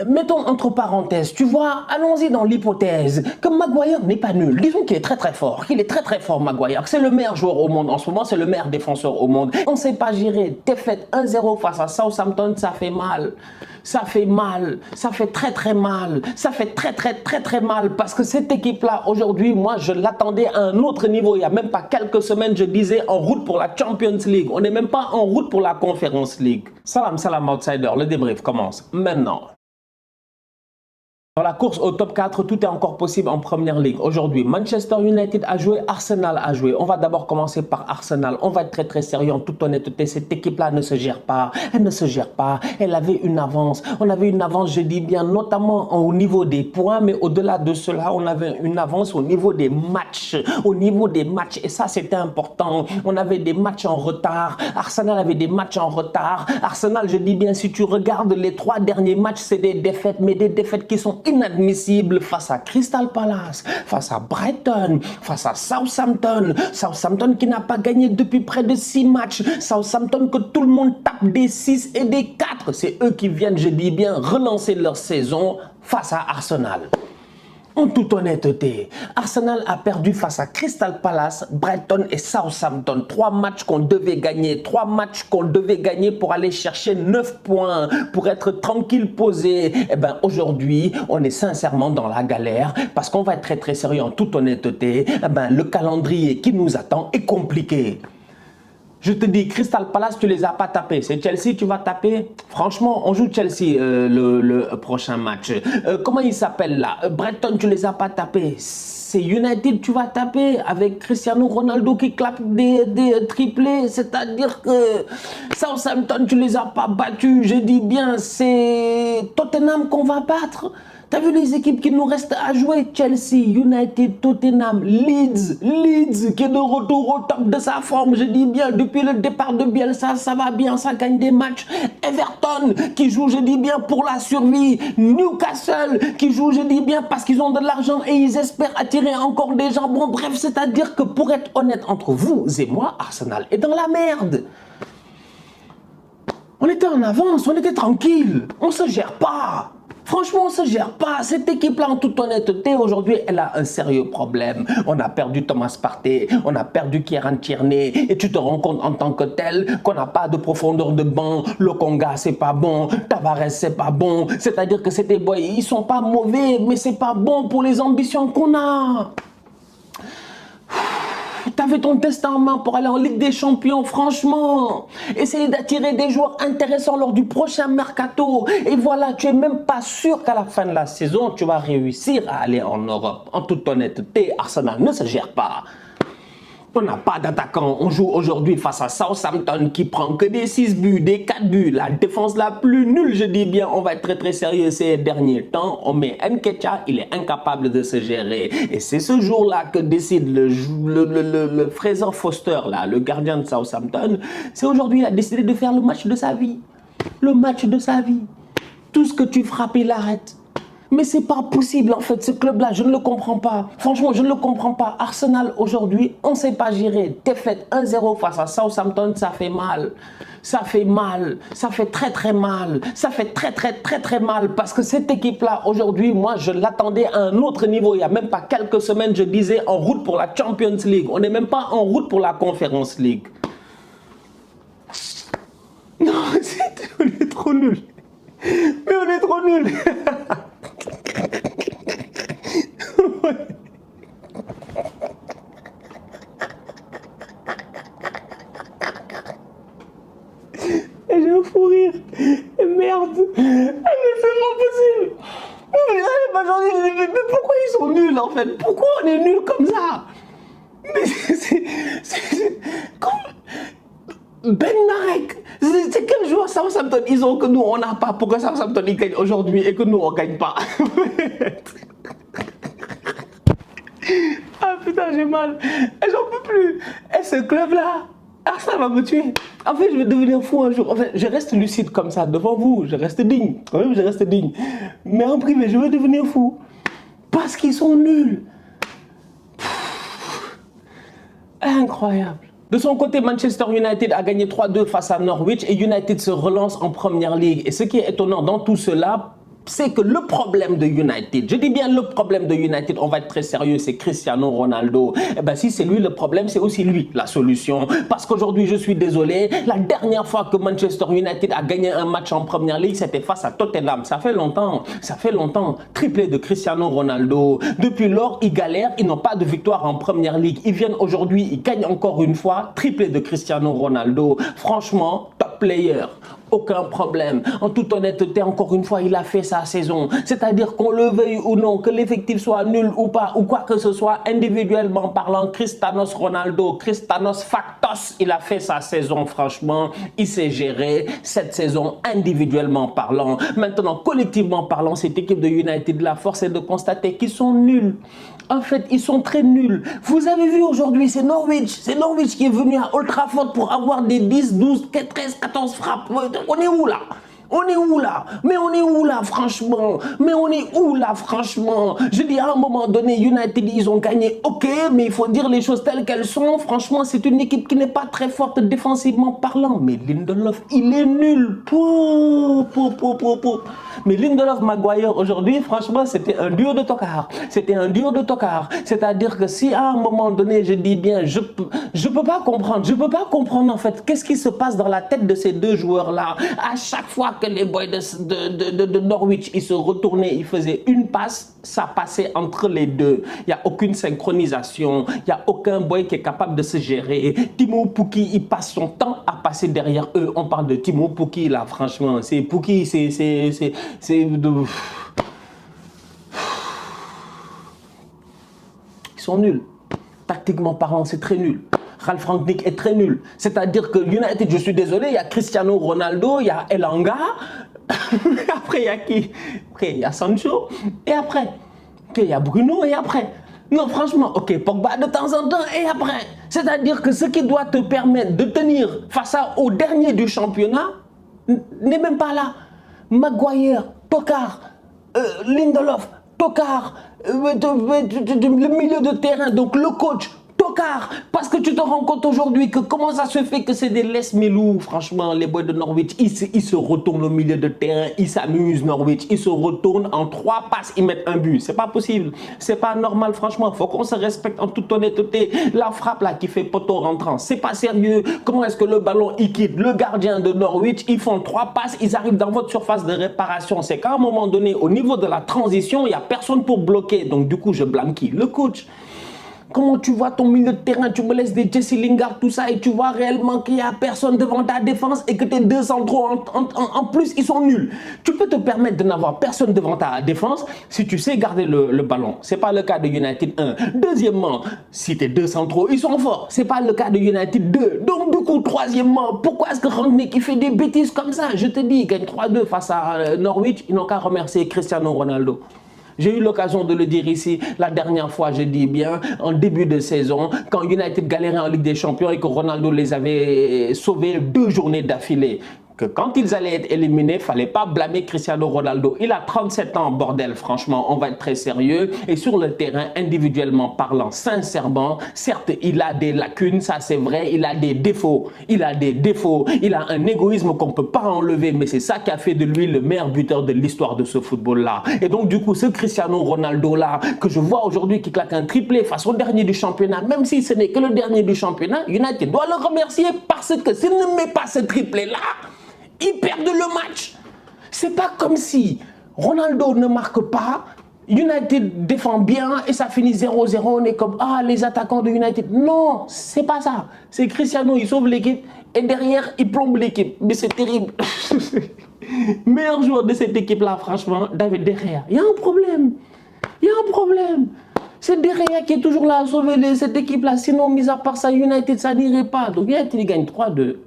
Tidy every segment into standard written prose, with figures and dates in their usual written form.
Mettons entre parenthèses, tu vois, allons-y dans l'hypothèse que Maguire n'est pas nul. Disons qu'il est très fort, qu'il est très fort Maguire. C'est le meilleur joueur au monde en ce moment, c'est le meilleur défenseur au monde. On ne sait pas gérer. Défaite 1-0 face à Southampton, ça fait mal. Ça fait mal, ça fait très mal, ça fait très mal parce que cette équipe-là, aujourd'hui, moi, je l'attendais à un autre niveau. Il n'y a même pas quelques semaines, je disais en route pour la Champions League. On n'est même pas en route pour la Conference League. Salam outsider, le débrief commence maintenant. Dans la course au top 4, tout est encore possible en première ligue. Aujourd'hui, Manchester United a joué, Arsenal a joué. On va d'abord commencer par Arsenal. On va être très sérieux en toute honnêteté. Cette équipe-là ne se gère pas. Elle ne se gère pas. Elle avait une avance. On avait une avance, je dis bien, notamment au niveau des points. Mais au-delà de cela, on avait une avance au niveau des matchs. Au niveau des matchs. Et ça, c'était important. On avait des matchs en retard. Arsenal avait des matchs en retard. Arsenal, je dis bien, si tu regardes les 3 derniers matchs, c'est des défaites. Mais des défaites qui sont inadmissible face à Crystal Palace, face à Brighton, face à Southampton. Southampton qui n'a pas gagné depuis près de 6 matchs. Southampton que tout le monde tape des 6 et des 4. C'est eux qui viennent, je dis bien, relancer leur saison face à Arsenal. En toute honnêteté, Arsenal a perdu face à Crystal Palace, Brighton et Southampton. 3 matchs qu'on devait gagner. 3 matchs qu'on devait gagner pour aller chercher 9 points, pour être tranquille, posé. Eh bien, aujourd'hui, on est sincèrement dans la galère parce qu'on va être très sérieux en toute honnêteté. Eh bien, le calendrier qui nous attend est compliqué. Je te dis, Crystal Palace, tu les as pas tapés. C'est Chelsea, tu vas taper. Franchement, on joue Chelsea le prochain match. Comment il s'appelle là? Brighton, tu les as pas tapés. C'est United, tu vas taper avec Cristiano Ronaldo qui claque des triplés. C'est-à-dire que Southampton, tu les as pas battus. Je dis bien, c'est Tottenham qu'on va battre. T'as vu les équipes qui nous restent à jouer? Chelsea, United, Tottenham, Leeds qui est de retour au top de sa forme. Je dis bien, depuis le départ de Bielsa, ça va bien, ça gagne des matchs. Everton qui joue, je dis bien, pour la survie. Newcastle qui joue, je dis bien, parce qu'ils ont de l'argent et ils espèrent attirer encore des gens. Bon, bref, c'est-à-dire que pour être honnête entre vous et moi, Arsenal est dans la merde. On était en avance, on était tranquille, on se gère pas. Franchement, on ne se gère pas. Cette équipe-là, en toute honnêteté, aujourd'hui, elle a un sérieux problème. On a perdu Thomas Partey, on a perdu Kieran Tierney, et tu te rends compte en tant que tel qu'on n'a pas de profondeur de banc. Lokonga, c'est pas bon. Tavares, c'est pas bon. C'est-à-dire que c'était boys, ils sont pas mauvais, mais c'est pas bon pour les ambitions qu'on a. T'avais ton destin en main pour aller en Ligue des Champions, franchement. Essayer d'attirer des joueurs intéressants lors du prochain mercato. Et voilà, tu es même pas sûr qu'à la fin de la saison, tu vas réussir à aller en Europe. En toute honnêteté, Arsenal ne se gère pas. On n'a pas d'attaquant. On joue aujourd'hui face à Southampton qui prend que des 6 buts, des 4 buts. La défense la plus nulle, je dis bien. On va être très sérieux ces derniers temps. On met Nketiah, il est incapable de se gérer. Et c'est ce jour-là que décide le Fraser Foster, là, le gardien de Southampton. C'est aujourd'hui qu'il a décidé de faire le match de sa vie. Le match de sa vie. Tout ce que tu frappes, il arrête. Mais c'est pas possible en fait, ce club-là, je ne le comprends pas. Franchement, je ne le comprends pas. Arsenal aujourd'hui, on ne sait pas gérer. Défaite 1-0 face à Southampton, ça fait mal. Ça fait mal. Ça fait très mal. Ça fait très mal parce que cette équipe-là, aujourd'hui, moi, je l'attendais à un autre niveau. Il n'y a même pas quelques semaines, je disais en route pour la Champions League. On n'est même pas en route pour la Conference League. Non, on est trop nuls. Mais on est trop nuls. Et j'ai un fou rire. Et merde. Mais c'est pas possible. Mais pourquoi ils sont nuls en fait? Pourquoi on est nuls comme ça? Mais c'est comme Ben Narek. C'est quel joueur Southampton ils ont que nous on n'a pas? Pourquoi Southampton ils gagnent aujourd'hui et que nous on gagne pas? Ah putain, j'ai mal. Et j'en peux plus. Et ce club-là, ça va me tuer. En fait, je vais devenir fou un jour. En fait, je reste lucide comme ça devant vous. Je reste digne. Quand même, je reste digne. Mais en privé, je vais devenir fou. Parce qu'ils sont nuls. Incroyable. De son côté, Manchester United a gagné 3-2 face à Norwich et United se relance en Première Ligue. Et ce qui est étonnant dans tout cela, c'est que le problème de United, je dis bien le problème de United, on va être très sérieux, c'est Cristiano Ronaldo. Eh bien, si c'est lui le problème, c'est aussi lui la solution. Parce qu'aujourd'hui, je suis désolé, la dernière fois que Manchester United a gagné un match en Première Ligue, c'était face à Tottenham. Ça fait longtemps, ça fait longtemps. Triplé de Cristiano Ronaldo. Depuis lors, ils galèrent, ils n'ont pas de victoire en Première Ligue. Ils viennent aujourd'hui, ils gagnent encore une fois. Triplé de Cristiano Ronaldo. Franchement, top player. Aucun problème. En toute honnêteté, encore une fois, il a fait sa saison. C'est-à-dire qu'on le veuille ou non, que l'effectif soit nul ou pas, ou quoi que ce soit, individuellement parlant, Cristianos Ronaldo, Cristianos Factos, il a fait sa saison, franchement. Il s'est géré cette saison individuellement parlant. Maintenant, collectivement parlant, cette équipe de United, la force est de constater qu'ils sont nuls. En fait, ils sont très nuls. Vous avez vu aujourd'hui, c'est Norwich qui est venu à Old Trafford pour avoir des 10, 12, 13, 14 frappes. On est où là? On est où là? Mais on est où là, franchement? Mais on est où là, franchement? Je dis, à un moment donné, United, ils ont gagné, ok, mais il faut dire les choses telles qu'elles sont. Franchement, c'est une équipe qui n'est pas très forte défensivement parlant. Mais Lindelof, il est nul. Mais Lindelof Maguire, aujourd'hui, franchement, c'était un duo de tocards. C'était un duo de tocards. C'est-à-dire que si à un moment donné, je dis bien, je peux pas comprendre. Je peux pas comprendre, en fait, qu'est-ce qui se passe dans la tête de ces deux joueurs-là. À chaque fois que les boys de Norwich, ils se retournaient, ils faisaient une passe, ça passait entre les deux. Il n'y a aucune synchronisation. Il n'y a aucun boy qui est capable de se gérer. Timo Pukki, il passe son temps à passer derrière eux. On parle de Timo Pukki, là, franchement. C'est Pukki, c'est de... Ils sont nuls. Tactiquement parlant, c'est très nul. Ralf Rangnick est très nul. C'est-à-dire que United, je suis désolé, il y a Cristiano Ronaldo, il y a Elanga. Après, il y a qui? Après, il y a Sancho. Et après, il y a Bruno. Et après, non, franchement, ok, Pogba de temps en temps. Et après, c'est-à-dire que ce qui doit te permettre de tenir face au dernier du championnat n'est même pas là. Maguire, Tokar, Lindelof, Tokar, le milieu de terrain, donc le coach, Tokar, parce que tu te rends compte aujourd'hui que comment ça se fait que c'est des laisse-melou, franchement, les boys de Norwich, ils se retournent au milieu de terrain, ils s'amusent Norwich, ils se retournent en 3 passes, ils mettent un but, c'est pas possible, c'est pas normal, franchement, faut qu'on se respecte en toute honnêteté, la frappe là qui fait poteau rentrant, c'est pas sérieux, comment est-ce que le ballon il quitte le gardien de Norwich, ils font 3 passes, ils arrivent dans votre surface de réparation, c'est qu'à un moment donné, au niveau de la transition, il n'y a personne pour bloquer, donc du coup je blâme qui? Le coach. Comment tu vois ton milieu de terrain, tu me laisses des Jesse Lingard, tout ça, et tu vois réellement qu'il n'y a personne devant ta défense et que tes deux centraux, en plus, ils sont nuls. Tu peux te permettre de n'avoir personne devant ta défense si tu sais garder le ballon. Ce n'est pas le cas de United 1. Deuxièmement, si tes deux centraux, ils sont forts. Ce n'est pas le cas de United 2. Donc, du coup, troisièmement, pourquoi est-ce que Rangnick fait des bêtises comme ça? Je te dis, il gagne 3-2 face à Norwich. Ils n'ont qu'à remercier Cristiano Ronaldo. J'ai eu l'occasion de le dire ici la dernière fois, je dis bien, en début de saison, quand United galérait en Ligue des Champions et que Ronaldo les avait sauvés 2 journées d'affilée. Que quand ils allaient être éliminés, il ne fallait pas blâmer Cristiano Ronaldo. Il a 37 ans, bordel, franchement, on va être très sérieux. Et sur le terrain, individuellement parlant, sincèrement, certes, il a des lacunes, ça c'est vrai, il a des défauts. Il a un égoïsme qu'on ne peut pas enlever, mais c'est ça qui a fait de lui le meilleur buteur de l'histoire de ce football-là. Et donc, du coup, ce Cristiano Ronaldo-là, que je vois aujourd'hui qui claque un triplé face au dernier du championnat, même si ce n'est que le dernier du championnat, United doit le remercier parce que s'il ne met pas ce triplé-là, ils perdent le match. C'est pas comme si Ronaldo ne marque pas, United défend bien et ça finit 0-0. On est comme, ah, les attaquants de United. Non, c'est pas ça. C'est Cristiano, il sauve l'équipe et derrière, il plombe l'équipe. Mais c'est terrible. Meilleur joueur de cette équipe-là, franchement, David De Gea. Il y a un problème. Il y a un problème. C'est De Gea qui est toujours là à sauver cette équipe-là. Sinon, mis à part ça, United, ça n'irait pas. Donc, United gagne 3-2.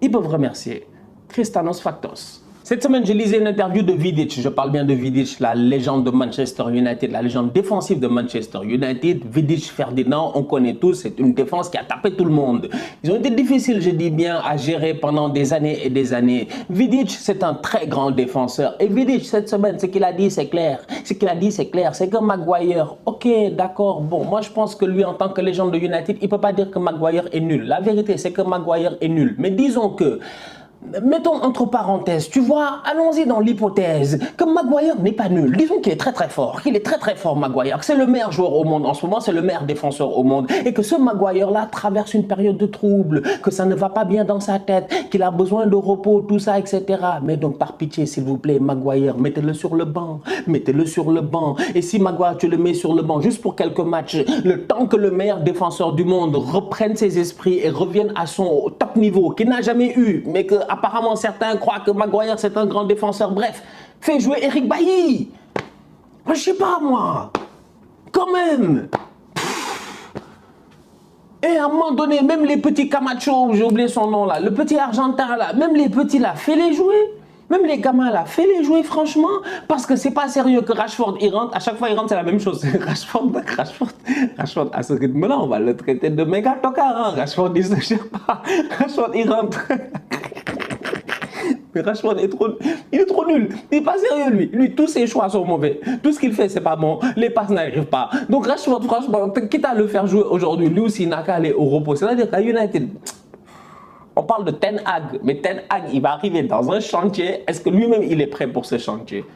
Ils peuvent remercier Cristianos Factos. Cette semaine, je lisais une interview de Vidic. Je parle bien de Vidic, la légende de Manchester United, la légende défensive de Manchester United. Vidic, Ferdinand, on connaît tous, c'est une défense qui a tapé tout le monde. Ils ont été difficiles, je dis bien, à gérer pendant des années et des années. Vidic, c'est un très grand défenseur. Et Vidic, cette semaine, ce qu'il a dit, c'est clair. Ce qu'il a dit, c'est clair. C'est que Maguire, ok, d'accord, bon, moi je pense que lui, en tant que légende de United, il ne peut pas dire que Maguire est nul. La vérité, c'est que Maguire est nul. Mais disons que mettons entre parenthèses, tu vois, allons-y dans l'hypothèse que Maguire n'est pas nul. Disons qu'il est très très fort, qu'il est très très fort Maguire, que c'est le meilleur joueur au monde en ce moment, c'est le meilleur défenseur au monde et que ce Maguire-là traverse une période de trouble, que ça ne va pas bien dans sa tête, qu'il a besoin de repos, tout ça, etc. Mais donc par pitié, s'il vous plaît, Maguire, mettez-le sur le banc, mettez-le sur le banc. Et si Maguire, tu le mets sur le banc juste pour quelques matchs, le temps que le meilleur défenseur du monde reprenne ses esprits et revienne à son top niveau, qu'il n'a jamais eu, mais que apparemment certains croient que Maguire c'est un grand défenseur. Bref, fais jouer Eric Bailly. Je sais pas moi. Quand même. Et à un moment donné, même les petits Camacho, j'ai oublié son nom là, le petit Argentin là, même les petits là, fais-les jouer. Même les gamins là, fais-les jouer franchement, parce que c'est pas sérieux que Rashford il rentre, à chaque fois il rentre c'est la même chose. Rashford à ce rythme-là, on va le traiter de méga tocard. Hein. Rashford il se gère pas, Rashford il rentre. Mais Rashford il est trop nul, il est pas sérieux lui. Lui, tous ses choix sont mauvais, tout ce qu'il fait c'est pas bon, les passes n'arrivent pas. Donc Rashford franchement, quitte à le faire jouer aujourd'hui, lui aussi il n'a qu'à aller au repos. C'est-à-dire qu'à United, on parle de Ten Hag, mais Ten Hag, il va arriver dans un chantier. Est-ce que lui-même, il est prêt pour ce chantier?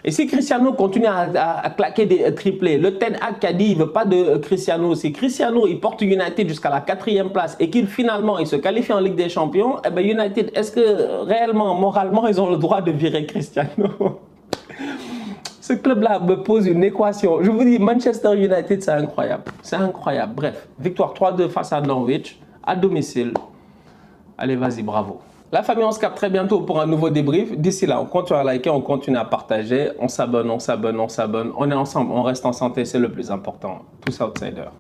Et si Cristiano continue à claquer des triplés, le Ten Hag qui a dit qu'il ne veut pas de Cristiano, si Cristiano, il porte United jusqu'à la 4e place et qu'il finalement, il se qualifie en Ligue des Champions, eh ben United, est-ce que réellement, moralement, ils ont le droit de virer Cristiano? Ce club-là me pose une équation. Je vous dis, Manchester United, c'est incroyable. C'est incroyable. Bref, victoire 3-2 face à Norwich, à domicile. Allez, vas-y, bravo. La famille, on se capte très bientôt pour un nouveau débrief. D'ici là, on continue à liker, on continue à partager. On s'abonne, on s'abonne, on s'abonne. On est ensemble, on reste en santé, c'est le plus important. Tous outsiders.